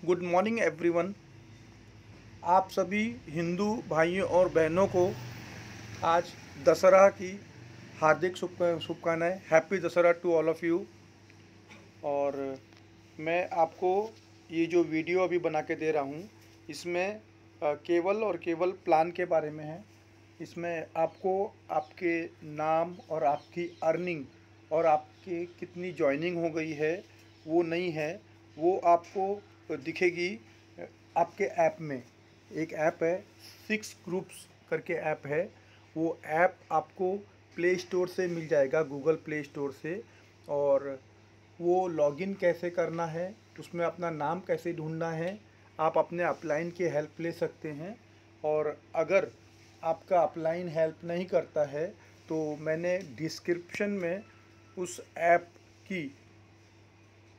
Good morning everyone. आप सभी हिंदू भाइयों और बहनों को आज दशहरा की हार्दिक शुभकामनाएं। Happy Dussehra to all of you. और मैं आपको ये जो वीडियो अभी बना के दे रहा हूँ, इसमें केवल और केवल प्लान के बारे में है। इसमें आपको आपके नाम और आपकी अर्निंग और आपकी कितनी जॉइनिंग हो गई है वो नहीं है, वो आपको दिखेगी आपके ऐप में। एक ऐप है, 6 ग्रुप्स करके ऐप है। वो ऐप आपको प्ले स्टोर से मिल जाएगा, गूगल प्ले स्टोर से। और वो लॉगिन कैसे करना है, उसमें अपना नाम कैसे ढूंढना है, आप अपने अपलाइन की हेल्प ले सकते हैं। और अगर आपका अपलाइन हेल्प नहीं करता है तो मैंने डिस्क्रिप्शन में उस ऐप की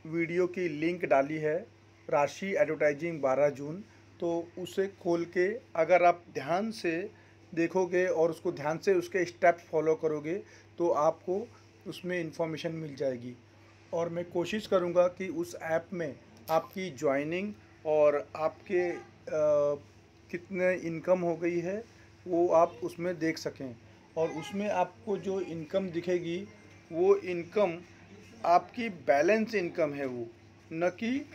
वीडियो की लिंक डाली है, राशि एडवर्टाइजिंग 12 जून। तो उसे खोल के अगर आप ध्यान से देखोगे और उसको ध्यान से उसके स्टेप्स फॉलो करोगे तो आपको उसमें इंफॉर्मेशन मिल जाएगी। और मैं कोशिश करूँगा कि उस ऐप में आपकी ज्वाइनिंग और आपके कितने इनकम हो गई है वो आप उसमें देख सकें। और उसमें आपको जो इनकम दिखेगी वो इनकम आपकी बैलेंस इनकम है, वो न कि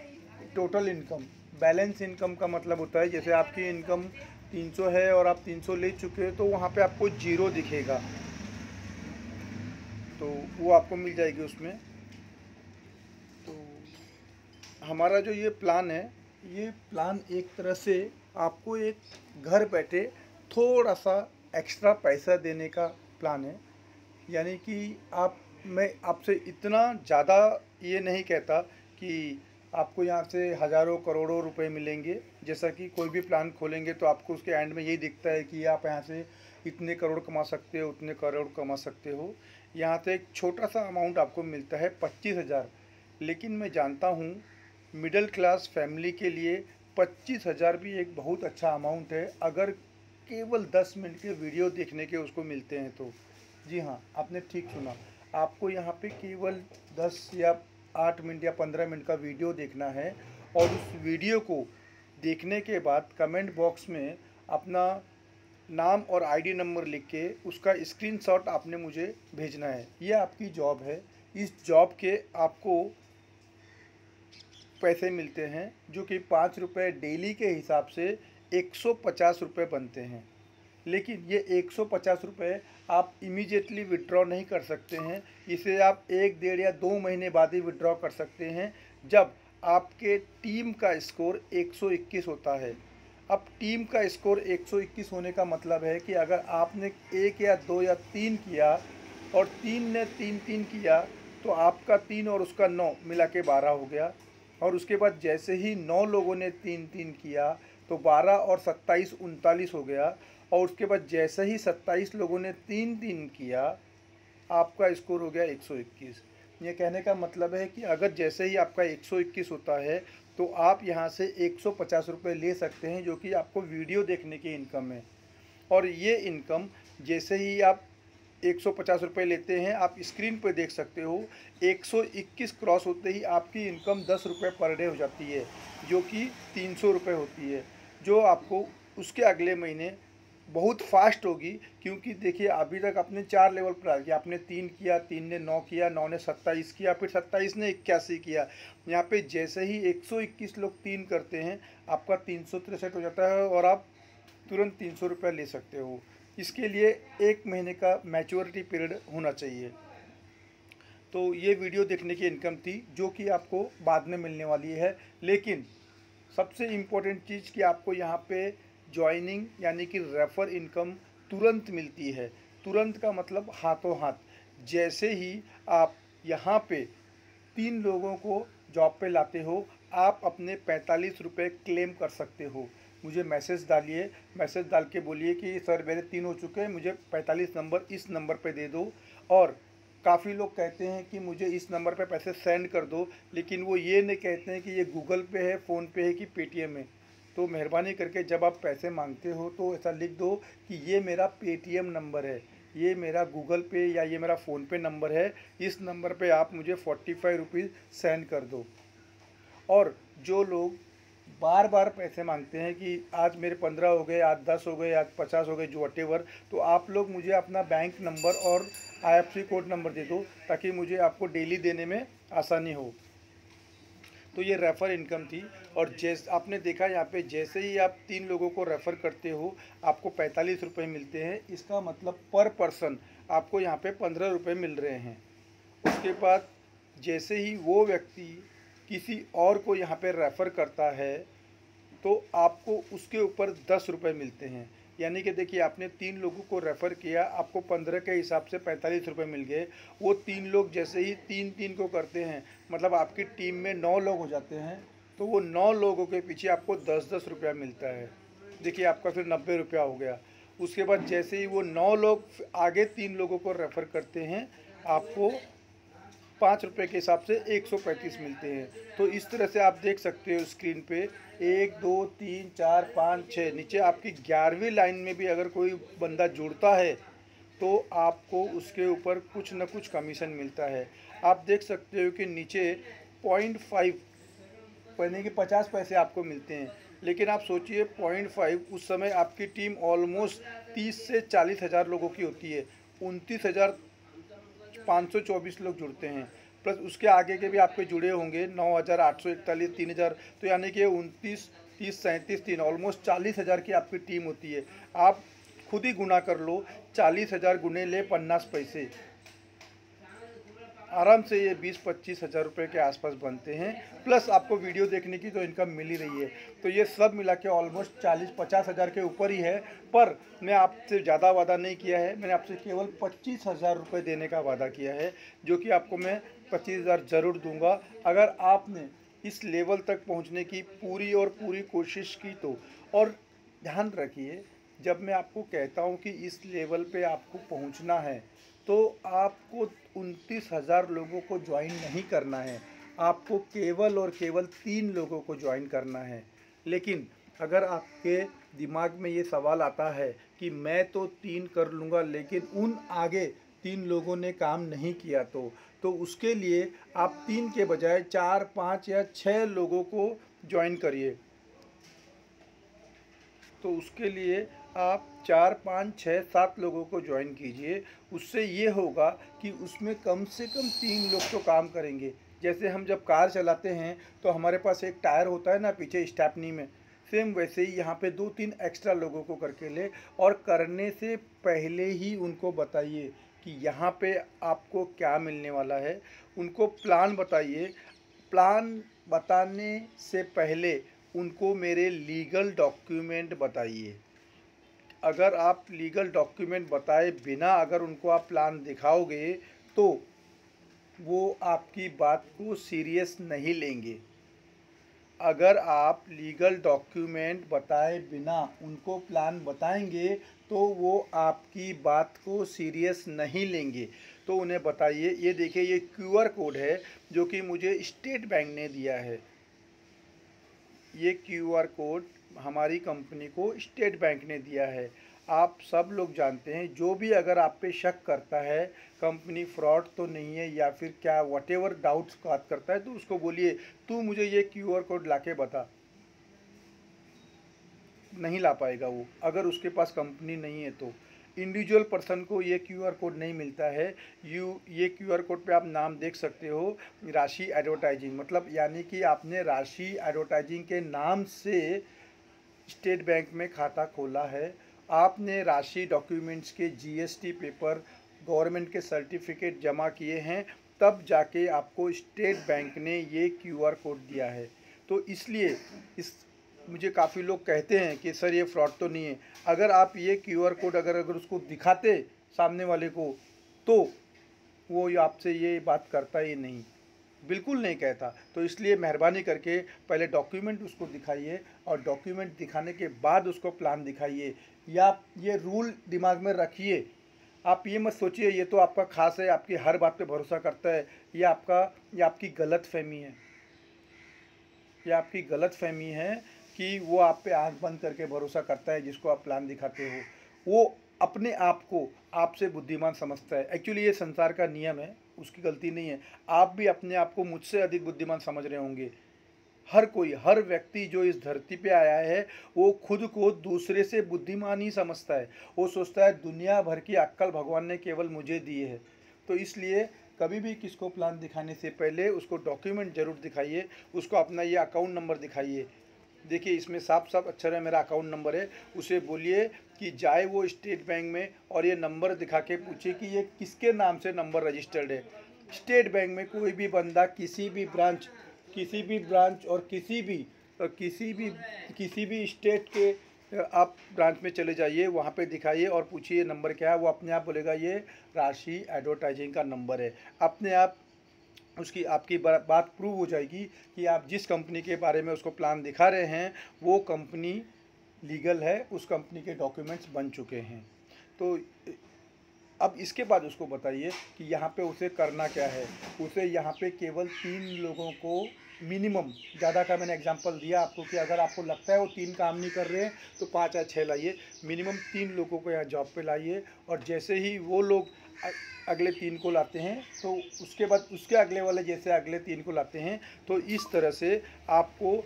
टोटल इनकम। बैलेंस इनकम का मतलब होता है जैसे आपकी इनकम 300 है और आप 300 ले चुके हो तो वहाँ पे आपको जीरो दिखेगा, तो वो आपको मिल जाएगी उसमें। तो हमारा जो ये प्लान है, ये प्लान एक तरह से आपको एक घर बैठे थोड़ा सा एक्स्ट्रा पैसा देने का प्लान है। यानी कि मैं आपसे इतना ज़्यादा ये नहीं कहता कि आपको यहाँ से हज़ारों करोड़ों रुपए मिलेंगे। जैसा कि कोई भी प्लान खोलेंगे तो आपको उसके एंड में यही दिखता है कि आप यहाँ से इतने करोड़ कमा सकते हो, उतने करोड़ कमा सकते हो। यहाँ से एक छोटा सा अमाउंट आपको मिलता है 25,000। लेकिन मैं जानता हूँ मिडिल क्लास फैमिली के लिए 25,000 भी एक बहुत अच्छा अमाउंट है, अगर केवल 10 मिनट के वीडियो देखने के उसको मिलते हैं तो। जी हाँ, आपने ठीक सुना। आपको यहाँ पे केवल 10 या 8 मिनट या 15 मिनट का वीडियो देखना है और उस वीडियो को देखने के बाद कमेंट बॉक्स में अपना नाम और आईडी नंबर लिख के उसका स्क्रीनशॉट आपने मुझे भेजना है। ये आपकी जॉब है। इस जॉब के आपको पैसे मिलते हैं जो कि 5 रुपये डेली के हिसाब से 150 रुपये बनते हैं। लेकिन ये 150 रुपये आप इमीडिएटली विड्रॉ नहीं कर सकते हैं। इसे आप 1 डेढ़ या 2 महीने बाद ही विड्रॉ कर सकते हैं, जब आपके टीम का स्कोर 121 होता है। अब टीम का स्कोर 121 होने का मतलब है कि अगर आपने 1 या 2 या 3 किया और 3 ने 3 किया तो आपका 3 और उसका 9 मिला के 12 हो गया। और उसके बाद जैसे ही 9 लोगों ने 3 किया तो 12 और 27 39 हो गया। और उसके बाद जैसे ही 27 लोगों ने 3 किया, आपका स्कोर हो गया 121। ये कहने का मतलब है कि अगर जैसे ही आपका 121 होता है तो आप यहाँ से 150 रुपये ले सकते हैं, जो कि आपको वीडियो देखने की इनकम है। और ये इनकम जैसे ही आप 150 रुपये लेते हैं, आप स्क्रीन पर देख सकते हो, 121 क्रॉस होते ही आपकी इनकम 10 रुपये पर डे हो जाती है, जो कि 300 रुपये होती है, जो आपको उसके अगले महीने बहुत फास्ट होगी। क्योंकि देखिए अभी तक आपने 4 लेवल पर आ गया, आपने 3 किया, 3 ने 9 किया, 9 ने 27 किया, फिर 27 ने 81 किया। यहाँ पे जैसे ही 121 लोग 3 करते हैं, आपका 363 हो जाता है और आप तुरंत 300 रुपये ले सकते हो। इसके लिए 1 महीने का मैच्योरिटी पीरियड होना चाहिए। तो ये वीडियो देखने की इनकम थी, जो कि आपको बाद में मिलने वाली है। लेकिन सबसे इम्पोर्टेंट चीज़ कि आपको यहाँ पे जॉइनिंग यानी कि रेफ़र इनकम तुरंत मिलती है। तुरंत का मतलब हाथों हाथ। जैसे ही आप यहाँ पे 3 लोगों को जॉब पे लाते हो, आप अपने 45 रुपये क्लेम कर सकते हो। मुझे मैसेज डालिए, मैसेज डाल के बोलिए कि सर मेरे 3 हो चुके हैं, मुझे 45 नंबर इस नंबर पे दे दो। और काफ़ी लोग कहते हैं कि मुझे इस नंबर पे पैसे सेंड कर दो, लेकिन वो ये नहीं कहते हैं कि ये गूगल पे है, फ़ोनपे है कि पेटीएम है। तो मेहरबानी करके जब आप पैसे मांगते हो तो ऐसा लिख दो कि ये मेरा पेटीएम नंबर है, ये मेरा गूगल पे या ये मेरा फ़ोनपे नंबर है, इस नंबर पे आप मुझे 45 रुपीज़ सेंड कर दो। और जो लोग बार बार पैसे मांगते हैं कि आज मेरे 15 हो गए, आज 10 हो गए, आज 50 हो गए, जो वटेवर। तो आप लोग मुझे अपना बैंक नंबर और IFSC कोड नंबर दे दो ताकि मुझे आपको डेली देने में आसानी हो। तो ये रेफ़र इनकम थी। और जैसे आपने देखा यहाँ पे, जैसे ही आप 3 लोगों को रेफ़र करते हो आपको 45 रुपये मिलते हैं। इसका मतलब पर पर्सन आपको यहाँ पे 15 रुपये मिल रहे हैं। उसके बाद जैसे ही वो व्यक्ति किसी और को यहाँ पे रेफ़र करता है तो आपको उसके ऊपर 10 रुपये मिलते हैं। यानी कि देखिए, आपने 3 लोगों को रेफ़र किया, आपको 15 के हिसाब से 45 रुपये मिल गए। वो 3 लोग जैसे ही 3-3 को करते हैं, मतलब आपकी टीम में 9 लोग हो जाते हैं, तो वो 9 लोगों के पीछे आपको 10-10 रुपया मिलता है। देखिए, आपका फिर 90 रुपया हो गया। उसके बाद जैसे ही वो 9 लोग आगे 3 लोगों को रेफ़र करते हैं, आपको 5 रुपये के हिसाब से 135 मिलते हैं। तो इस तरह से आप देख सकते हो स्क्रीन पे 1 2 3 4 5 6, नीचे आपकी 11वीं लाइन में भी अगर कोई बंदा जुड़ता है तो आपको उसके ऊपर कुछ न कुछ कमीशन मिलता है। आप देख सकते हो कि नीचे 0.5 यानी कि 50 पैसे आपको मिलते हैं। लेकिन आप सोचिए 0.5, उस समय आपकी टीम ऑलमोस्ट 30 से 40 हज़ार लोगों की होती है। 29,524 लोग जुड़ते हैं, प्लस उसके आगे के भी आपके जुड़े होंगे 9,841, 3,000। तो यानी कि 29, 30, 37, 3, ऑलमोस्ट 40,000 की आपकी टीम होती है। आप खुद ही गुना कर लो, 40,000 गुने ले 50 पैसे, आराम से ये 20-25 हज़ार रुपये के आसपास बनते हैं। प्लस आपको वीडियो देखने की तो इनकम मिल ही रही है। तो ये सब मिला के ऑलमोस्ट 40-50 हज़ार के ऊपर ही है। पर मैं आपसे ज़्यादा वादा नहीं किया है, मैंने आपसे केवल 25 हज़ार रुपये देने का वादा किया है, जो कि आपको मैं 25,000 ज़रूर दूंगा अगर आपने इस लेवल तक पहुँचने की पूरी और पूरी कोशिश की तो। और ध्यान रखिए, जब मैं आपको कहता हूँ कि इस लेवल पे आपको पहुँचना है तो आपको 29,000 लोगों को ज्वाइन नहीं करना है, आपको केवल और केवल 3 लोगों को ज्वाइन करना है। लेकिन अगर आपके दिमाग में ये सवाल आता है कि मैं तो 3 कर लूँगा लेकिन उन आगे 3 लोगों ने काम नहीं किया तो उसके लिए आप 3 के बजाय 4, 5 या 6 लोगों को ज्वाइन करिए। तो उसके लिए आप 4, 5, 6, 7 लोगों को ज्वाइन कीजिए। उससे ये होगा कि उसमें कम से कम 3 लोग तो काम करेंगे। जैसे हम जब कार चलाते हैं तो हमारे पास एक टायर होता है ना पीछे स्टेपनी में, सेम वैसे ही यहाँ पे 2-3 एक्स्ट्रा लोगों को करके ले, और करने से पहले ही उनको बताइए कि यहाँ पे आपको क्या मिलने वाला है। उनको प्लान बताइए। प्लान बताने से पहले उनको मेरे लीगल डॉक्यूमेंट बताइए। अगर आप लीगल डॉक्यूमेंट बताए बिना अगर उनको आप प्लान दिखाओगे तो वो आपकी बात को सीरियस नहीं लेंगे। अगर आप लीगल डॉक्यूमेंट बताए बिना उनको प्लान बताएंगे तो वो आपकी बात को सीरियस नहीं लेंगे। तो उन्हें बताइए, ये देखिए ये QR कोड है जो कि मुझे स्टेट बैंक ने दिया है। ये QR कोड हमारी कंपनी को स्टेट बैंक ने दिया है। आप सब लोग जानते हैं, जो भी अगर आप पे शक करता है कंपनी फ्रॉड तो नहीं है या फिर क्या वटेवर डाउट्स बात करता है, तो उसको बोलिए तू मुझे ये QR कोड लाके बता। नहीं ला पाएगा वो, अगर उसके पास कंपनी नहीं है तो। इंडिविजुअल पर्सन को ये QR कोड नहीं मिलता है। ये QR कोड पे आप नाम देख सकते हो, राशि एडवर्टाइजिंग, मतलब यानी कि आपने राशि एडवर्टाइजिंग के नाम से स्टेट बैंक में खाता खोला है। आपने राशि डॉक्यूमेंट्स के GST पेपर, गवर्नमेंट के सर्टिफिकेट जमा किए हैं, तब जाके आपको स्टेट बैंक ने ये QR कोड दिया है। तो इसलिए मुझे काफ़ी लोग कहते हैं कि सर ये फ्रॉड तो नहीं है। अगर आप ये QR कोड अगर उसको दिखाते सामने वाले को तो वो आपसे ये बात करता ही नहीं, बिल्कुल नहीं कहता। तो इसलिए मेहरबानी करके पहले डॉक्यूमेंट उसको दिखाइए और डॉक्यूमेंट दिखाने के बाद उसको प्लान दिखाइए। या ये रूल दिमाग में रखिए। आप ये मत सोचिए ये तो आपका खास है, आपकी हर बात पे भरोसा करता है। ये आपकी गलत फहमी है। ये आपकी गलत फहमी है कि वो आप पे आंख बंद करके भरोसा करता है जिसको आप प्लान दिखाते हो। वो अपने आप को आपसे बुद्धिमान समझता है। एक्चुअली ये संसार का नियम है, उसकी गलती नहीं है। आप भी अपने आप को मुझसे अधिक बुद्धिमान समझ रहे होंगे। हर कोई, हर व्यक्ति जो इस धरती पे आया है वो खुद को दूसरे से बुद्धिमान ही समझता है। वो सोचता है दुनिया भर की अक्ल भगवान ने केवल मुझे दी है। तो इसलिए कभी भी किसको प्लान दिखाने से पहले उसको डॉक्यूमेंट ज़रूर दिखाइए, उसको अपना ये अकाउंट नंबर दिखाइए। देखिए इसमें साफ साफ अक्षर है मेरा अकाउंट नंबर है। उसे बोलिए कि जाए वो स्टेट बैंक में और ये नंबर दिखा के पूछे कि ये किसके नाम से नंबर रजिस्टर्ड है। स्टेट बैंक में कोई भी बंदा किसी भी ब्रांच और किसी भी स्टेट के आप ब्रांच में चले जाइए, वहाँ पे दिखाइए और पूछिए नंबर क्या है। वो अपने आप बोलेगा ये राशि एडवर्टाइजिंग का नंबर है। अपने आप उसकी आपकी बात प्रूव हो जाएगी कि आप जिस कंपनी के बारे में उसको प्लान दिखा रहे हैं वो कंपनी लीगल है, उस कंपनी के डॉक्यूमेंट्स बन चुके हैं। तो अब इसके बाद उसको बताइए कि यहाँ पे उसे करना क्या है। उसे यहाँ पे केवल 3 लोगों को मिनिमम, ज़्यादा का मैंने एग्जांपल दिया आपको कि अगर आपको लगता है वो 3 काम नहीं कर रहे हैं तो 5 या 6 लाइए। मिनिमम 3 लोगों को यहाँ जॉब पे लाइए और जैसे ही वो लोग अगले 3 को लाते हैं तो उसके बाद उसके अगले वाले जैसे अगले 3 को लाते हैं, तो इस तरह से आपको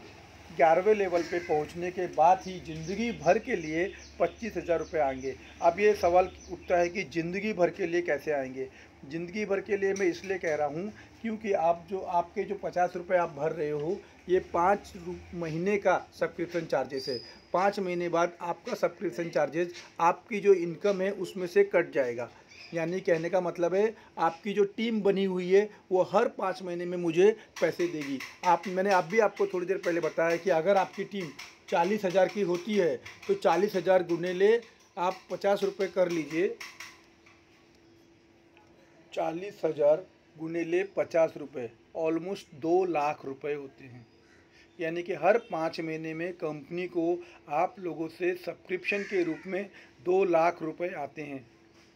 11वें लेवल पे पहुंचने के बाद ही ज़िंदगी भर के लिए 25,000 रुपये आएंगे। अब ये सवाल उठता है कि ज़िंदगी भर के लिए कैसे आएंगे। ज़िंदगी भर के लिए मैं इसलिए कह रहा हूँ क्योंकि आपके जो 50 रुपये आप भर रहे हो ये 5 महीने का सब्सक्रिप्शन चार्जेस है। 5 महीने बाद आपका सब्सक्रिप्शन चार्जेस आपकी जो इनकम है उसमें से कट जाएगा। यानी कहने का मतलब है आपकी जो टीम बनी हुई है वो हर 5 महीने में मुझे पैसे देगी। मैंने आपको थोड़ी देर पहले बताया कि अगर आपकी टीम 40,000 की होती है तो 40,000 गुने ले आप 50 रुपये कर लीजिए। 40,000 गुने ले 50 रुपये, ऑलमोस्ट 2 लाख रुपए होते हैं। यानी कि हर 5 महीने में कंपनी को आप लोगों से सब्सक्रिप्शन के रूप में 2 लाख रुपए आते हैं।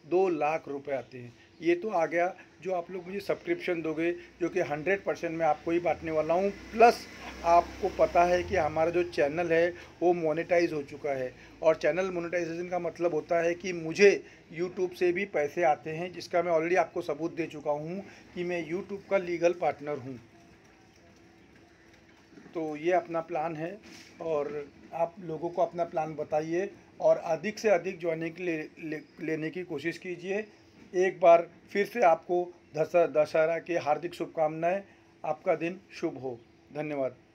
2 लाख रुपए आते हैं। ये तो आ गया जो आप लोग मुझे सब्सक्रिप्शन दोगे, जो कि 100% मैं आपको ही बांटने वाला हूँ। प्लस आपको पता है कि हमारा जो चैनल है वो मोनेटाइज हो चुका है और चैनल मोनेटाइजेशन का मतलब होता है कि मुझे यूट्यूब से भी पैसे आते हैं, जिसका मैं ऑलरेडी आपको सबूत दे चुका हूँ कि मैं यूट्यूब का लीगल पार्टनर हूँ। तो ये अपना प्लान है और आप लोगों को अपना प्लान बताइए और अधिक से अधिक ज्वाइनिंग लेने की कोशिश कीजिए। एक बार फिर से आपको दशहरा की हार्दिक शुभकामनाएं। आपका दिन शुभ हो। धन्यवाद।